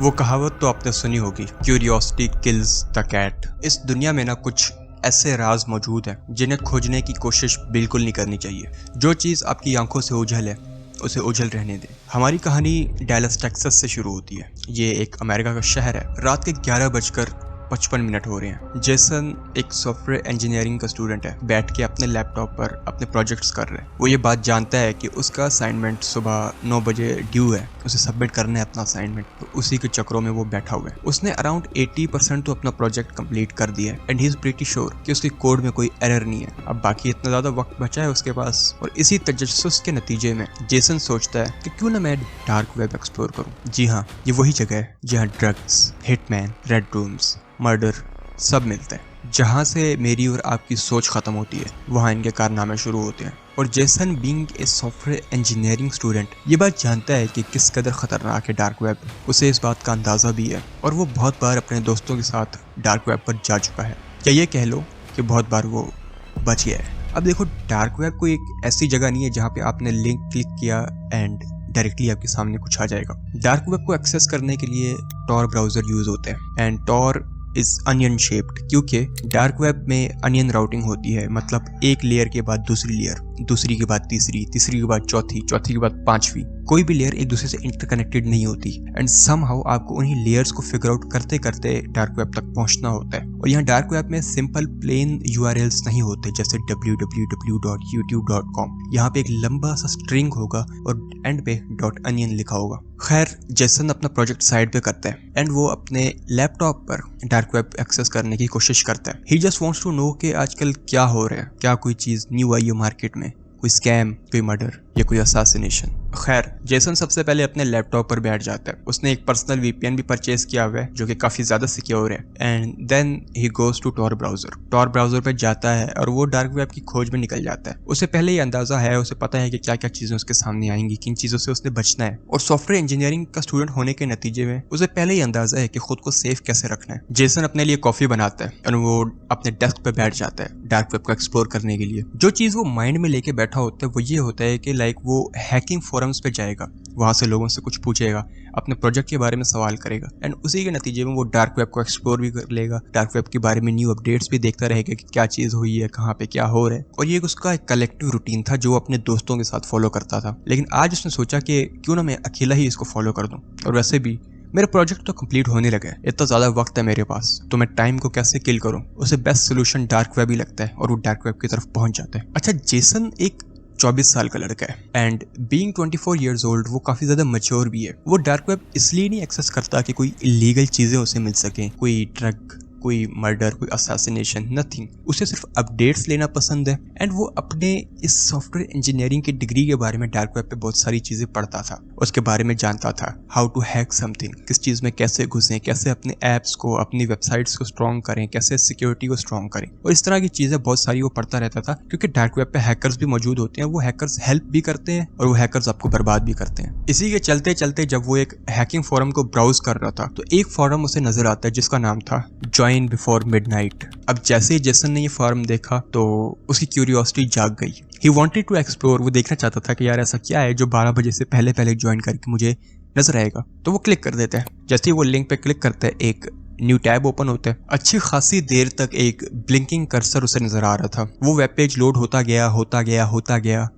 वो कहावत तो आपने सुनी होगी, क्यूरियोसिटी किल्स द कैट। इस दुनिया में ना कुछ ऐसे राज मौजूद हैं जिन्हें खोजने की कोशिश बिल्कुल नहीं करनी चाहिए। जो चीज़ आपकी आंखों से ओझल है उसे ओझल रहने दें। हमारी कहानी डैलस टेक्सास से शुरू होती है। ये एक अमेरिका का शहर है। रात के 11:55 हो रहे हैं। जेसन एक सॉफ्टवेयर इंजीनियरिंग का स्टूडेंट है, बैठ के अपने लैपटॉप पर अपने प्रोजेक्ट्स कर रहे हैं। वो ये बात जानता है कि उसका असाइनमेंट सुबह 9 बजे ड्यू है, उसे सबमिट करना है अपना असाइनमेंट। तो उसी के चक्रों में वो बैठा हुआ है। उसने अराउंड 80% तो अपना प्रोजेक्ट कंप्लीट कर दिया है and he is pretty sure कि उसके कोड में कोई एरर नहीं है। अब बाकी इतना ज्यादा वक्त बचा है उसके पास, और इसी तजस्सुस के नतीजे में जेसन सोचता है कि क्यों ना मैं डार्क वेब एक्सप्लोर करूं। जी हाँ, ये वही जगह है जहाँ drugs, hitman, red rooms, murder सब मिलते हैं। जहाँ से मेरी और आपकी सोच खत्म होती है, वहाँ इनके कारनामे शुरू होते हैं। और Jason being a software engineering student ये बात जानता है कि किस कदर खतरनाक है डार्क वेब। उसे इस बात का अंदाज़ा भी है, और वो बहुत बार अपने दोस्तों के साथ डार्क वेब पर जा चुका है, या ये कह लो कि बहुत बार वो बच गया है। अब देखो, डार्क वेब कोई एक ऐसी जगह नहीं है जहाँ पे आपने लिंक क्लिक किया एंड डायरेक्टली आपके सामने कुछ आ जाएगा। डार्क वेब को एक्सेस करने के लिए टॉर ब्राउजर यूज होते हैं and Tor is onion shaped, क्योंकि डार्क वेब में अनियन राउटिंग होती है। मतलब एक लेयर के बाद दूसरी लेयर, दूसरी के बाद तीसरी, तीसरी के बाद चौथी, चौथी के बाद पांचवी। कोई भी लेयर एक दूसरे से इंटरकनेक्टेड नहीं होती एंड समहाउ आपको उन्हीं लेयर्स को फिगर आउट करते करते डार्क वेब तक पहुंचना होता है। और यहाँ डार्क वेब में सिंपल प्लेन यूआरएल्स नहीं होते जैसे www.youtube.com। यहाँ पे एक लंबा सा स्ट्रिंग होगा और एंड पे .onion लिखा होगा। खैर, जेसन अपना प्रोजेक्ट साइड पे करता है एंड वो अपने लैपटॉप पर डार्क वेब एक्सेस करने की कोशिश करता है। ही जस्ट वांट्स टू नो कि आजकल क्या हो रहा है, क्या कोई चीज न्यू आई है मार्केट में, कोई स्कैम, कोई मर्डर या कोई असैसिनेशन। खैर, जेसन सबसे पहले अपने लैपटॉप पर बैठ जाता है। उसने एक पर्सनल वीपीएन भी परचेज किया हुआ है जो कि काफी ज्यादा सिक्योर है। And then he goes to Tor browser. Tor browser पे जाता है और वो डार्क वेब की खोज में निकल जाता है। उसे पहले ही अंदाजा है, उसे पता है कि क्या क्या चीजें उसके सामने आएंगी, किन चीजों से उसने बचना है। और सॉफ्टवेयर इंजीनियरिंग का स्टूडेंट होने के नतीजे में उसे पहले ही अंदाजा है कि खुद को सेफ कैसे रखना है। जेसन अपने लिए कॉफी बनाता है और वो अपने डेस्क पे बैठ जाता है डार्क वेब को एक्सप्लोर करने के लिए। जो चीज वो माइंड में लेके बैठा होता है वो ये होता है कि लाइक वो हैकिंग फोरम्स पे जाएगा, वहां से लोगों से कुछ पूछेगा, अपने प्रोजेक्ट के बारे में सवाल करेगा एंड उसी के नतीजे में वो डार्क वेब को एक्सप्लोर भी कर लेगा। डार्क वेब के बारे में न्यू अपडेट्स भी देखता रहेगा कि क्या चीज हुई है, कहाँ पे क्या हो रहा है। और ये उसका एक कलेक्टिव रूटीन था जो अपने दोस्तों के साथ फॉलो करता था। लेकिन आज उसने सोचा कि क्यों ना मैं अकेला ही इसको फॉलो कर दूं। और वैसे भी मेरा प्रोजेक्ट तो कंप्लीट होने लगा है, इतना ज्यादा वक्त है मेरे पास, तो मैं टाइम को कैसे किल करूं। उसे बेस्ट सोल्यूशन डार्क वेब ही लगता है और वो डार्क वेब की तरफ पहुंच जाता है। अच्छा, जेसन एक 24 साल का लड़का है एंड बीइंग 24 इयर्स ओल्ड वो काफी ज्यादा मैच्योर भी है। वो डार्क वेब इसलिए नहीं एक्सेस करता कि कोई इलीगल चीजें उसे मिल सके, कोई ड्रग, कोई मर्डर, कोई असैसिनेशन, नथिंग। उसे सिर्फ अपडेट्स लेना पसंद है एंड वो अपने इस सॉफ्टवेयर इंजीनियरिंग की डिग्री के बारे में डार्क वेब पे बहुत सारी चीजें पढ़ता था, उसके बारे में जानता था। हाउ टू हैक समथिंग, किस चीज में कैसे घुसें, कैसे अपने एप्स को, अपनी वेबसाइट्स को स्ट्रॉन्ग करें, कैसे सिक्योरिटी को स्ट्रॉन्ग करें, और इस तरह की चीजें बहुत सारी वो पढ़ता रहता था। क्योंकि डार्क वेब पे हैकर्स भी मौजूद होते हैं, वो हैकर्स हेल्प भी करते हैं और वो हैकर्स आपको बर्बाद भी करते हैं। इसी के चलते चलते जब वो एक हैकिंग फोरम को ब्राउज कर रहा था तो एक फोरम उसे नजर आता है जिसका नाम था ज्वाइन बिफोर मिडनाइट। अब जैसे ही जेसन ने ये फोरम देखा तो उसकी क्यूरियोसिटी जाग गई। He wanted to explore. वो देखना चाहता था कि यार ऐसा क्या है जो 12 बजे से पहले पहले ज्वाइन करके मुझे नजर आएगा। तो वो क्लिक कर देते हैं। जैसे ही वो लिंक पे क्लिक करते हैं एक न्यू टैब ओपन होता है। अच्छी खासी देर तक एक ब्लिंकिंग कर्सर उसे नजर आ रहा था। वो वेब पेज लोड होता गया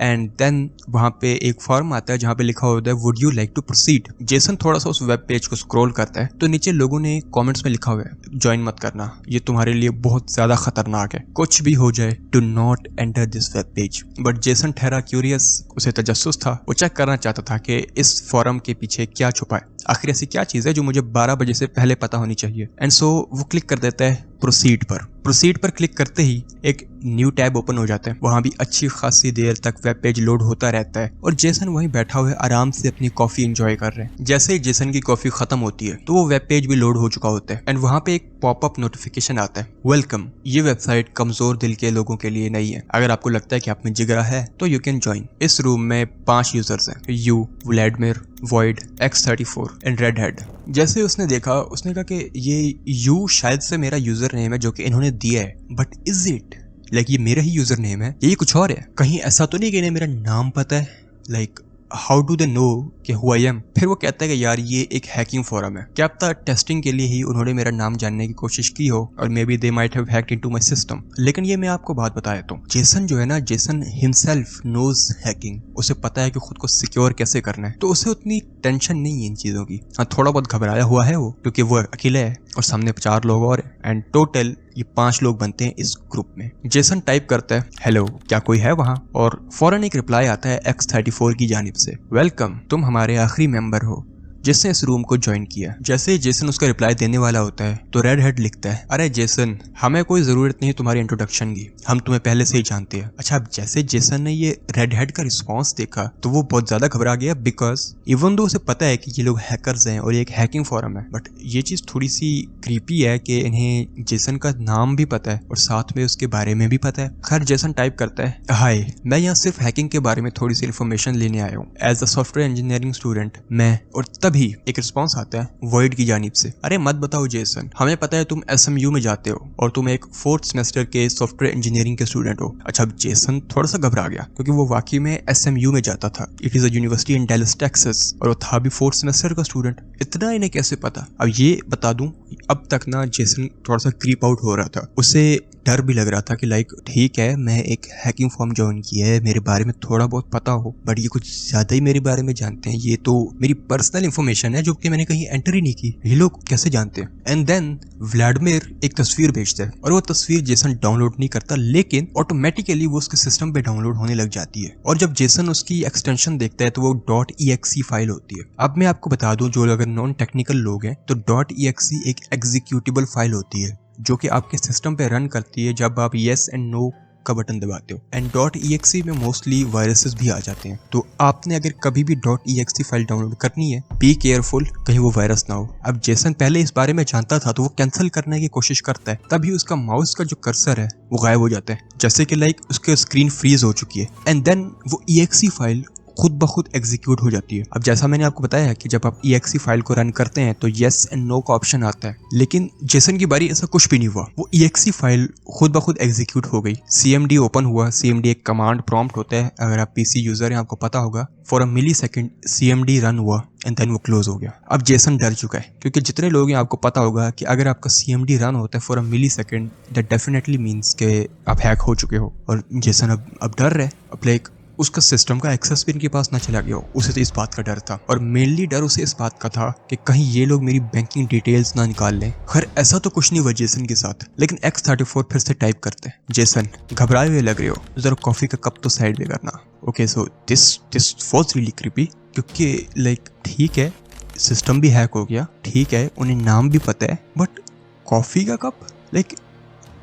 एंड देन वहां पे एक फॉर्म आता है जहां पे लिखा होता है would you like to proceed. Jason थोड़ा सा उस वेब पेज को स्क्रॉल करता है तो नीचे लोगों ने कमेंट्स में लिखा हुआ है ज्वाइन मत करना, ये तुम्हारे लिए बहुत ज्यादा खतरनाक है, कुछ भी हो जाए do not enter this web page. But Jason ठहरा क्यूरियस, उसे तजस्सुस था, वो चेक करना चाहता था कि इस फॉरम के पीछे क्या छुपा है, आखिर ऐसी क्या चीज है जो मुझे 12 बजे से पहले पता होनी चाहिए। एंड सो वो क्लिक कर देता है प्रोसीड पर। प्रोसीड पर क्लिक करते ही एक न्यू टैब ओपन हो जाता है। वहां भी अच्छी खासी देर तक वेब पेज लोड होता रहता है और जेसन वहीं बैठा हुआ आराम से अपनी कॉफी एंजॉय कर रहे हैं। जैसे ही जेसन की कॉफी खत्म होती है तो वो वेब पेज भी लोड हो चुका होता है एंड वहां पे एक पॉपअप नोटिफिकेशन आता है, वेलकम, ये वेबसाइट कमजोर दिल के लोगों के लिए नहीं है। अगर आपको लगता है कि आप में जिगरा है तो यू कैन ज्वाइन। इस रूम में 5 यूजर्स हैं, you, Vladimir, void, X34 and red head. जैसे उसने देखा उसने कहा कि ये यू शायद से मेरा यूजर नेम है जो कि इन्होंने दिया है, बट इज इट लाइक ये मेरा ही यूजर नेम है, ये कुछ और है? कहीं ऐसा तो नहीं कि इन्हें मेरा नाम पता है, like how do they know कि हु आई एम। फिर वो कहता है कि यार ये एक हैकिंग फोरम है, क्या पता टेस्टिंग के लिए ही उन्होंने मेरा नाम जानने की कोशिश की हो और may be they might have hacked into my system. लेकिन ये मैं आपको बात बताया तो जेसन जो है ना, जेसन हिमसेल्फ नोज हैकिंग, उसे पता है कि खुद को सिक्योर कैसे करना है, तो उसे उतनी टेंशन नहीं है इन चीजों की। हाँ, थोड़ा बहुत घबराया हुआ है वो, क्योंकि वो अकेला है और सामने 4 लोग और हैं एंड टोटल ये 5 लोग बनते हैं इस ग्रुप में। जेसन टाइप करता है हेलो, क्या कोई है वहां, और फौरन एक रिप्लाई आता है X34 की जानिब से, वेलकम, तुम हमारे आखिरी मेंबर हो जिसने इस रूम को ज्वाइन किया। जैसे ही जेसन उसका रिप्लाई देने वाला होता है तो रेड हेड लिखता है, अरे जेसन, हमें कोई जरूरत नहीं तुम्हारी इंट्रोडक्शन की, हम तुम्हें पहले से ही जानते हैं। अच्छा, अब जैसे जेसन ने ये रेड हेड का रिस्पॉन्स देखा तो वो बहुत ज्यादा घबरा गया, बिकॉज इवन दो उसे पता है कि ये लोग हैकर्स हैं और ये एक हैकिंग फोरम है, बट ये चीज थोड़ी सी क्रीपी है कि इन्हें जेसन का नाम भी पता है और साथ में उसके बारे में भी पता है। खैर, जेसन टाइप करता है, हाय, मैं यहाँ सिर्फ हैकिंग के बारे में थोड़ी सी इन्फॉर्मेशन लेने आया हूँ as a software engineering student मैं। और तभी एक रिस्पॉन्स आता है वॉइड की जानिब से, अरे मत बताओ जेसन, हमें पता है तुम SMU में जाते हो और तुम एक 4th सेमेस्टर के सॉफ्टवेयर इंजीनियरिंग के स्टूडेंट हो। अच्छा, अब जेसन थोड़ा सा घबरा गया क्योंकि वो वाकई में SMU में जाता था। It is a university in Dallas Texas और वो था भी 4th सेमेस्टर का स्टूडेंट। इतना इन्हें कैसे पता? अब ये बता दूं, अब तक ना जेसन थोड़ा सा क्रीप आउट हो रहा था, उसे डर भी लग रहा था कि लाइक ठीक है, मैं एक हैकिंग फॉर्म ज्वाइन की है, मेरे बारे में थोड़ा बहुत पता हो, बट ये कुछ ज्यादा ही मेरे बारे में जानते हैं, ये तो मेरी पर्सनल इंफॉर्मेशन है जो कि मैंने कहीं एंटर ही नहीं की, ये लोग कैसे जानते हैं। एंड देन व्लादिमीर एक तस्वीर भेजता है और वो तस्वीर जेसन डाउनलोड नहीं करता, लेकिन ऑटोमेटिकली वो उसके सिस्टम पे डाउनलोड होने लग जाती है। और जब जेसन उसकी एक्सटेंशन देखता है तो वो .exe फाइल होती है। अब मैं आपको बता दूं, जो अगर नॉन टेक्निकल लोग हैं तो .exe एक एग्जीक्यूटेबल फाइल होती है जो कि आपके सिस्टम पे रन करती है जब आप येस एंड नो का बटन दबाते हो। एंड .exe में मोस्टली वायरसेस भी आ जाते हैं, तो आपने अगर कभी भी .exe फाइल डाउनलोड करनी है, बी केयरफुल, कहीं वो वायरस ना हो। अब जेसन पहले इस बारे में जानता था तो वो कैंसिल करने की कोशिश करता है, तभी उसका माउस का जो कर्सर है वो गायब हो जाता है, जैसे कि लाइक उसके स्क्रीन फ्रीज हो चुकी है। एंड देन वो exe फाइल खुद ब खुद एग्जीक्यूट हो जाती है। अब जैसा मैंने आपको बताया है कि जब आप exe फाइल को रन करते हैं तो येस एंड नो का ऑप्शन आता है, लेकिन जेसन की बारी ऐसा कुछ भी नहीं हुआ, वो exe फाइल खुद ब खुद एग्जीक्यूट हो गई। CMD ओपन हुआ, CMD एक कमांड प्रॉम्प्ट होता है, अगर आप PC यूजर हैं आपको पता होगा। For a millisecond CMD run हुआ एंड देन वो क्लोज हो गया। अब जेसन डर चुका है क्योंकि जितने लोग हैं आपको पता होगा कि अगर आपका CMD रन होता है for a millisecond, that definitely means के आप हैक हो चुके हो। और जेसन अब डर रहा है, अब लाइक उसका सिस्टम का एक्सेस भी इनके पास ना चला गया हो, उसे तो इस बात का डर था। और मेनली डर उसे इस बात का था कि कहीं ये लोग मेरी बैंकिंग डिटेल्स ना निकाल लें। खैर, ऐसा तो कुछ नहीं हुआ जेसन के साथ, लेकिन X34 फिर से टाइप करते हैं, जेसन, घबराए हुए लग रहे हो, जरा कॉफी का कप तो साइड में करना। Okay, so this was really creepy, क्योंकि लाइक ठीक है, सिस्टम भी हैक हो गया, ठीक है, उन्हें नाम भी पता है, बट कॉफी का कप, लाइक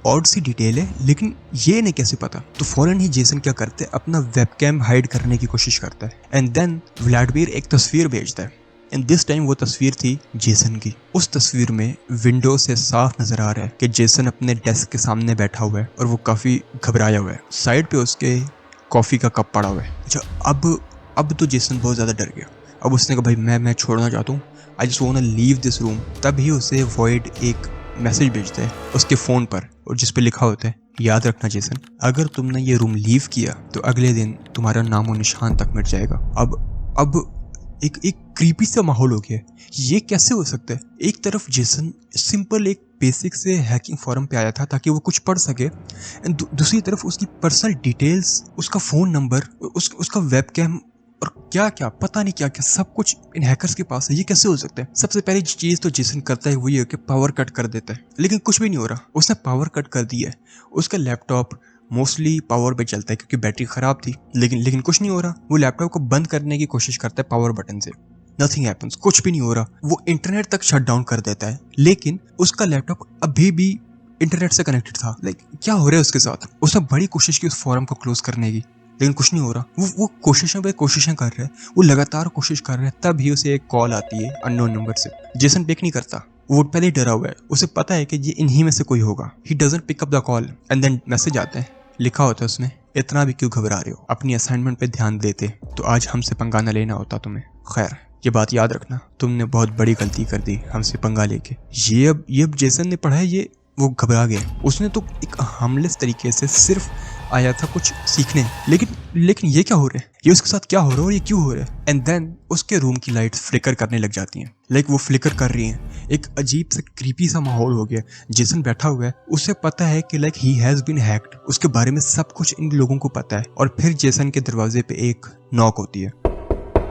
ऑड सी डिटेल है, लेकिन ये इन्हें कैसे पता? तो फौरन ही जेसन क्या करते हैं, अपना वेबकैम हाइड करने की कोशिश करता है। एंड देन व्लादिमीर एक तस्वीर भेजता है, एंड दिस टाइम वो तस्वीर थी जेसन की। उस तस्वीर में विंडो से साफ नजर आ रहा है कि जेसन अपने डेस्क के सामने बैठा हुआ है और वो काफी घबराया हुआ है। साइड पे उसके कॉफी का कप पड़ा हुआ है। अच्छा, अब तो जेसन बहुत ज्यादा डर गया। अब उसने कहा, भाई मैं छोड़ना चाहता हूँ, I just want to leave this room. तभी उसे वॉइड एक मैसेज भेजता है उसके फोन पर, और जिस पे लिखा होता है, याद रखना जेसन, अगर तुमने ये रूम लीव किया तो अगले दिन तुम्हारा नामो निशान तक मिट जाएगा। अब एक क्रीपी सा माहौल हो गया। ये कैसे हो सकता है? एक तरफ जेसन सिंपल एक बेसिक से हैकिंग फोरम पे आया था ताकि वो कुछ पढ़ सके, एंड दूसरी तरफ उसकी पर्सनल डिटेल्स, उसका फोन नंबर, उसका वेबकैम और क्या क्या पता नहीं क्या क्या सब कुछ इन हैकर्स के पास है। ये कैसे हो सकता है? सबसे पहली चीज तो जेसन करता है वो ये कि पावर कट कर देता है, लेकिन कुछ भी नहीं हो रहा। उसने पावर कट कर दिया है, उसका लैपटॉप मोस्टली पावर पे चलता है क्योंकि बैटरी खराब थी, लेकिन कुछ नहीं हो रहा। वो लैपटॉप को बंद करने की कोशिश करता है पावर बटन से, नथिंग हैपेंस, कुछ भी नहीं हो रहा। वो इंटरनेट तक शट डाउन कर देता है, लेकिन उसका लैपटॉप अभी भी इंटरनेट से कनेक्टेड था। लाइक क्या हो रहा है उसके साथ? उसने बड़ी कोशिश की उस फोरम को क्लोज करने की, लेकिन कुछ नहीं हो रहा। वो कोशिशें पे कोशिशें कर रहा है, वो लगातार कोशिश कर रहा है। तभी उसे एक कॉल आती है अननोन नंबर से। जेसन पिक नहीं करता, वो पहले ही डरा हुआ है, उसे पता है कि ये इन्हीं में से कोई होगा। He doesn't pick up the call and then message आता है, लिखा होता है उसमें, इतना भी क्यों घबरा रहे हो, अपनी असाइनमेंट पे ध्यान देते तो आज हमसे पंगा न लेना होता तुम्हें। खैर, ये बात याद रखना, तुमने बहुत बड़ी गलती कर दी हमसे पंगा लेके। ये अब जेसन ने पढ़ा है, ये वो घबरा गया। उसने तो एक हार्मलेस तरीके से सिर्फ आया था कुछ सीखने, लेकिन ये क्या हो रहा है, ये उसके साथ क्या हो रहा है और ये क्यों हो रहा है। एंड देन उसके रूम की लाइट फ्लिकर करने लग जाती हैं, वो फ्लिकर कर रही हैं। एक अजीब सा क्रीपी सा माहौल हो गया। जेसन बैठा हुआ है, उसे पता है कि ही हैज बीन हैक्ड, उसके बारे में सब कुछ इन लोगों को पता है। और फिर जेसन के दरवाजे पे एक नॉक होती है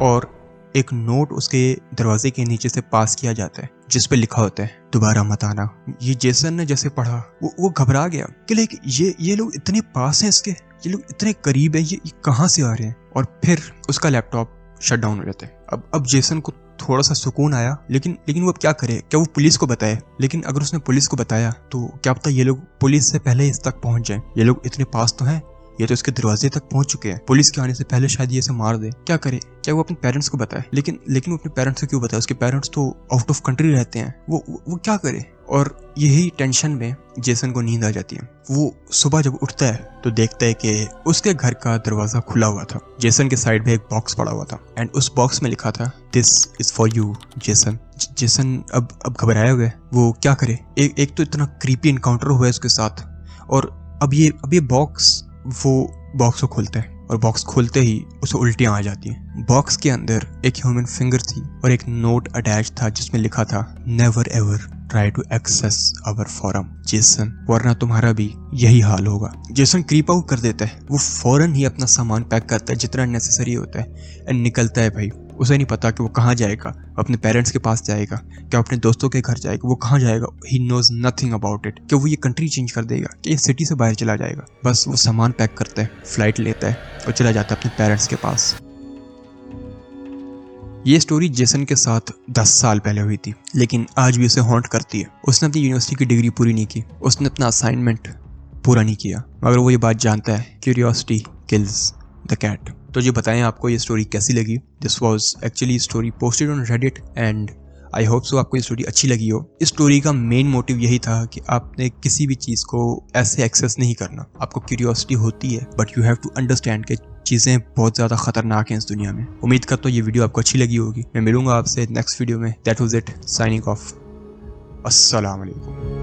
और एक नोट उसके दरवाजे के नीचे से पास किया जाता है जिस पे लिखा होता है दोबारा मत आना। ये जेसन ने जैसे पढ़ा वो घबरा गया कि ये लोग इतने पास हैं इसके, ये लोग इतने करीब हैं, ये कहाँ से आ रहे हैं। और फिर उसका लैपटॉप शट डाउन हो जाता है। अब जेसन को थोड़ा सा सुकून आया, लेकिन वो अब क्या करे, क्या वो पुलिस को बताए। लेकिन अगर उसने पुलिस को बताया तो क्या पता ये लोग पुलिस से पहले इस तक पहुंच जाएं। ये लोग इतने पास तो हैं, ये तो इसके दरवाजे तक पहुंच चुके हैं, पुलिस के आने से पहले शायद ये इसे मार दे। क्या करे, क्या वो अपने पेरेंट्स को बताए। लेकिन वो अपने पेरेंट्स को क्यों बताए, उसके पेरेंट्स तो आउट ऑफ कंट्री रहते हैं। वो क्या करे। और यही टेंशन में जेसन को नींद आ जाती है। वो सुबह जब उठता है तो देखता है कि उसके घर का दरवाजा खुला हुआ था। जेसन के साइड में एक बॉक्स पड़ा हुआ था एंड उस बॉक्स में लिखा था this is for you Jason. Jason अब घबराया हुआ है, वो क्या करे। एक तो इतना क्रीपी इनकाउंटर हुआ है उसके साथ, और अब ये वो बॉक्स को खोलता है और बॉक्स खोलते ही उसे उल्टियां आ जाती हैं। बॉक्स के अंदर एक ह्यूमन फिंगर थी और एक नोट अटैच था जिसमें लिखा था never ever try to access our forum Jason, वरना तुम्हारा भी यही हाल होगा। जेसन क्रीप आउट कर देता है। वो फौरन ही अपना सामान पैक करता है जितना नेसेसरी होता है एंड निकलता है। भाई उसे नहीं पता कि वो कहाँ जाएगा, अपने पेरेंट्स के पास जाएगा, क्या अपने दोस्तों के घर जाएगा, वो कहाँ जाएगा। He knows nothing about it. कि वो ये कंट्री चेंज कर देगा, कि ये सिटी से बाहर चला जाएगा। बस वो सामान पैक करता है, फ्लाइट लेता है और चला जाता है अपने पेरेंट्स के पास। ये स्टोरी जेसन के साथ 10 साल पहले हुई थी, लेकिन आज भी उसे हॉन्ट करती है। उसने अपनी यूनिवर्सिटी की डिग्री पूरी नहीं की, उसने अपना असाइनमेंट पूरा नहीं किया, मगर वो ये बात जानता है, क्यूरियोसिटी किल्स द कैट। तो जी बताएं आपको ये स्टोरी कैसी लगी। This was actually story posted on Reddit and I hope so आपको ये स्टोरी अच्छी लगी हो। इस स्टोरी का मेन मोटिव यही था कि आपने किसी भी चीज़ को ऐसे एक्सेस नहीं करना। आपको क्यूरियोसिटी होती है but you have to understand कि चीज़ें बहुत ज़्यादा खतरनाक हैं इस दुनिया में। उम्मीद करता हूँ ये वीडियो आपको अच्छी लगी होगी। मैं मिलूंगा आपसे नेक्स्ट वीडियो में। That was it, signing off. अस्सलाम वालेकुम।